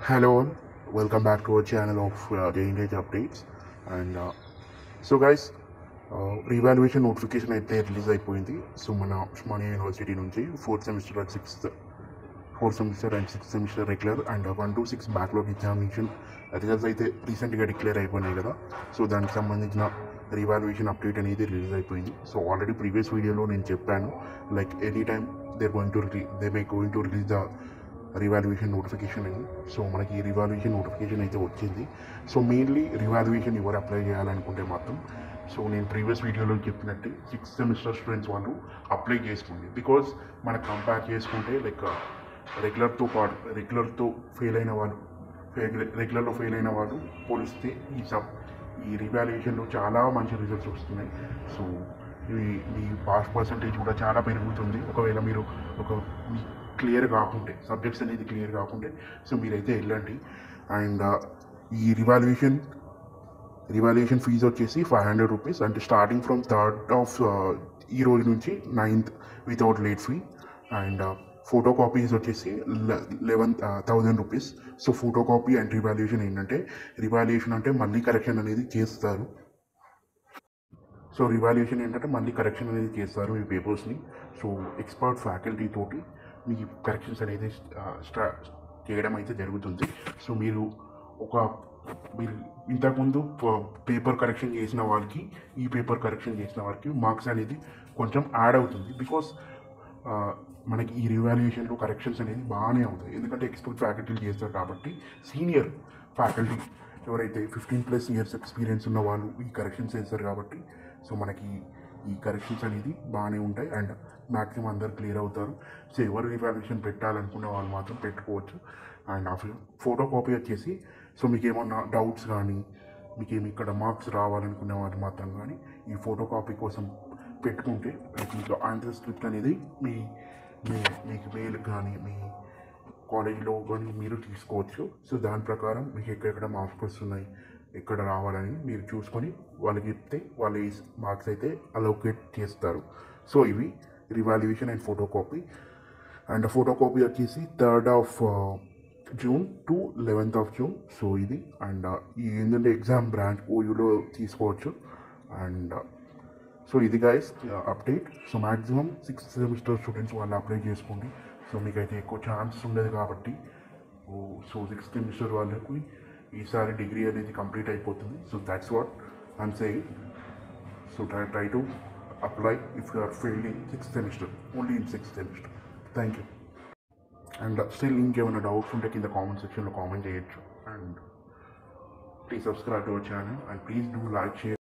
Hello, all. Welcome back to our channel of Age Updates. And guys, revaluation notification అయితే release అయిపోయింది. So మన Osmania university నుంచి fourth semester and sixth semester regular and 1 to 6 backlog examination results అయితే రీసెంట్గా declare అయిపోయినాయి కదా. So దానికి సంబంధించిన రివాల్యుయేషన్ అప్డేట్ అనేది రిలీజ్ అయిపోయింది. సో ఆల్రెడీ ప్రీవియస్ వీడియోలో నేను చెప్పాను, like any time they may going to release the revaluation notification అని. సో మనకి రివాల్యుయేషన్ నోటిఫికేషన్ అయితే వచ్చింది. సో మెయిన్లీ రివాల్యుయేషన్ ఎవరు అప్లై చేయాలనుకుంటే మాత్రం, సో నేను ప్రీవియస్ వీడియోలో చెప్పినట్టు సిక్స్త్ సెమిస్టర్ స్టూడెంట్స్ వాళ్ళు అప్లై చేసుకోండి. బికాజ్ మనకు కంపేర్ చేసుకుంటే లైక్ రెగ్యులర్లో ఫెయిల్ అయిన వాళ్ళు పోలిస్తే ఈ రివాల్యుయేషన్లో చాలా మంచి రిజల్ట్స్ వస్తున్నాయి. సో మీ పాస్ పర్సంటేజ్ కూడా చాలా పెరుగుతుంది. ఒకవేళ మీరు క్లియర్ కాకుంటే, సబ్జెక్ట్స్ అనేది క్లియర్ కాకుంటే, సో మీరైతే వెళ్ళండి. అండ్ ఈ రివాల్యుయేషన్ ఫీజు వచ్చేసి 500 రూపీస్, అంటే స్టార్టింగ్ ఫ్రమ్ 3rd ఆఫ్ ఈ రోజు నుంచి 9th without late fee. And photo copies వచ్చేసి 11,000 rupees. So photo copy and revaluation ఏంటంటే, రివాల్యుయేషన్ అంటే మళ్ళీ కరెక్షన్ అనేది చేస్తారు. సో రివాల్యుయేషన్ ఏంటంటే మళ్ళీ కరెక్షన్ అనేది చేస్తారు ఈ పేపర్స్ని. సో ఎక్స్పర్ట్ ఫ్యాకల్టీ తోటి మీ కరెక్షన్స్ అనేది చేయడం అయితే జరుగుతుంది. సో మీరు ఇంతకుముందు పేపర్ కరెక్షన్ చేసిన వాళ్ళకి, ఈ పేపర్ కరెక్షన్ చేసిన వాళ్ళకి మార్క్స్ అనేది కొంచెం యాడ్ అవుతుంది. బికాస్ మనకి ఈ రివాల్యుయేషన్లో కరెక్షన్స్ అనేది బాగానే అవుతాయి, ఎందుకంటే ఎక్స్పర్ట్ ఫ్యాకల్టీలు చేస్తారు కాబట్టి. సీనియర్ ఫ్యాకల్టీ ఎవరైతే 15+ ఇయర్స్ ఎక్స్పీరియన్స్ ఉన్న వాళ్ళు ఈ కరెక్షన్స్ చేస్తారు కాబట్టి, సో మనకి ఈ కరెక్షన్స్ అనేది బాగానే ఉంటాయి అండ్ మ్యాక్సిమం అందరు క్లియర్ అవుతారు. సో ఎవరు రివాల్యుయేషన్ పెట్టాలనుకునే వాళ్ళు మాత్రం పెట్టుకోవచ్చు. అండ్ ఆ ఫోటో కాపీ వచ్చేసి, సో మీకు ఏమన్నా డౌట్స్ కానీ, మీకేమి ఇక్కడ మార్క్స్ రావాలనుకునే వాళ్ళు మాత్రం కానీ ఈ ఫోటో కాపీ కోసం పెట్టుకుంటే మీకు ఆన్సర్ స్క్రిప్ట్ అనేది మీకు మెయిల్ కానీ మీ కాలేజ్లో కానీ మీరు తీసుకోవచ్చు. సో దాని ప్రకారం మీకు ఎక్కడెక్కడ మార్క్స్ వస్తున్నాయి, ఎక్కడ రావాలని మీరు చూసుకొని వాళ్ళకి చెప్తే వాళ్ళు ఈ మార్క్స్ అయితే అలోకేట్ చేస్తారు. సో ఇవి revaluation and photo copy. And photo copy వచ్చేసి 3rd of June to 11th of June. So ఇది అండ్ ఈ ఏంటంటే ఎగ్జామ్ బ్రాంచ్ ఓయూలో తీసుకోవచ్చు. అండ్ సో ఇది guys update. So maximum 6th semester students వాళ్ళు అప్లై చేసుకోండి. సో మీకైతే ఎక్కువ ఛాన్స్ ఉండదు కాబట్టి, సో 6th సెమిస్టర్ వాళ్ళకి ఈసారి డిగ్రీ అనేది కంప్లీట్ అయిపోతుంది. So that's what I'm saying. So try to apply if you are failed in 6th semester, only in 6th semester. Thank you. And still ఇంకేమైనా doubts ఉంటే కింద comment సెక్షన్లో comment చేయొచ్చు. And please subscribe to our channel and please do like, share.